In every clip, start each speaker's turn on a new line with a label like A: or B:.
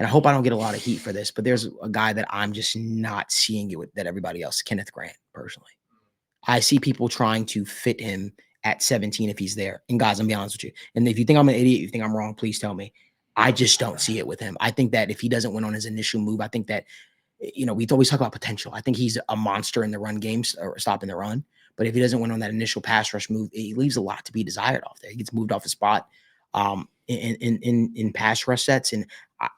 A: and I hope I don't get a lot of heat for this, but there's a guy that I'm just not seeing it with that everybody else, Kenneth Grant, personally. I see people trying to fit him at 17 if he's there. And guys, I'm be honest with you. And if you think I'm an idiot, you think I'm wrong, please tell me. I just don't see it with him. I think that if he doesn't win on his initial move, I think that, we always talk about potential. I think he's a monster in the run games or stopping the run. But if he doesn't win on that initial pass rush move, he leaves a lot to be desired off there. He gets moved off his spot in pass rush sets. And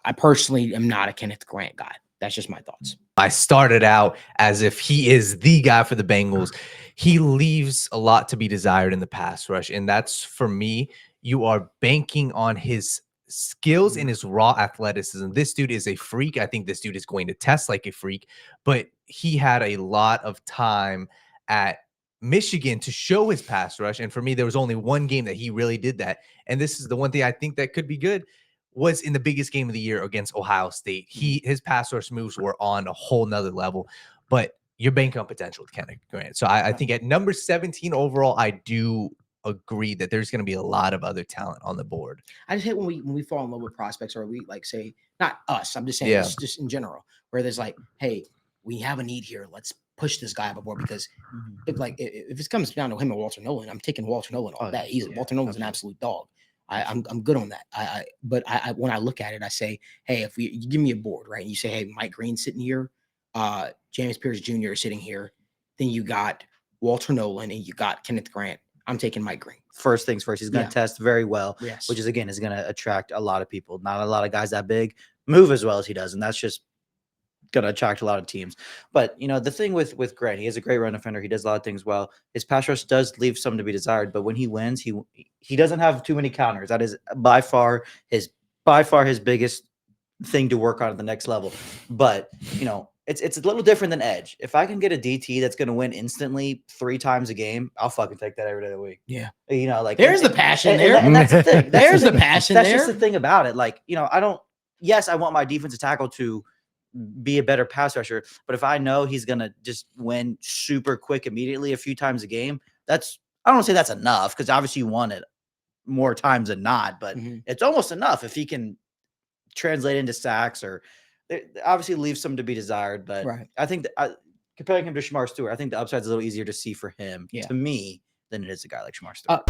A: I personally am not a Kenneth Grant guy. That's just my thoughts.
B: I started out as if he is the guy for the Bengals. He leaves a lot to be desired in the pass rush. And that's, for me, you are banking on his skills and his raw athleticism. This dude is a freak. I think this dude is going to test like a freak, but he had a lot of time at Michigan to show his pass rush. And for me, there was only one game that he really did that. And this is the one thing I think that could be good, was in the biggest game of the year against Ohio State. His pass rush moves were on a whole nother level, but you're banking on potential with Kenneth Grant. So I think at number 17 overall, I do agree that there's going to be a lot of other talent on the board.
A: I just hate when we fall in love with prospects, or we say, not us, I'm just saying this just in general, where there's like, hey, we have a need here. Let's push this guy up aboard, because if it comes down to him and Walter Nolan, I'm taking Walter Nolan all day. Walter Nolan's an absolute dog. I'm good on that. But when I look at it, I say, hey, if you give me a board, right, and you say, hey, Mike Green's sitting here, James Pierce Jr. is sitting here, then you got Walter Nolan and you got Kenneth Grant. I'm taking Mike Green.
C: First things first, he's going to test very well,
A: which
C: is going to attract a lot of people. Not a lot of guys that big move as well as he does, and that's just going to attract a lot of teams. But the thing with Grant, he is a great run defender. He does a lot of things well. His pass rush does leave some to be desired, but when he wins, he doesn't have too many counters. That is by far his biggest thing to work on at the next level. But it's a little different than edge. If I can get a DT that's going to win instantly 3 times a game, I'll fucking take that every day of the week.
A: Yeah.
C: There's
A: the passion there.
C: And that's the thing.
A: There's the passion there.
C: That's just the thing about it. I want my defensive tackle to be a better pass rusher, but if I know he's going to just win super quick immediately a few times a game, I don't want to say that's enough, because obviously you want it more times than not, but it's almost enough if he can translate into sacks, or it obviously leaves some to be desired. But I think that comparing him to Shamar Stewart, I think the upside's a little easier to see for him, to me, than it is a guy like Shamar Stewart.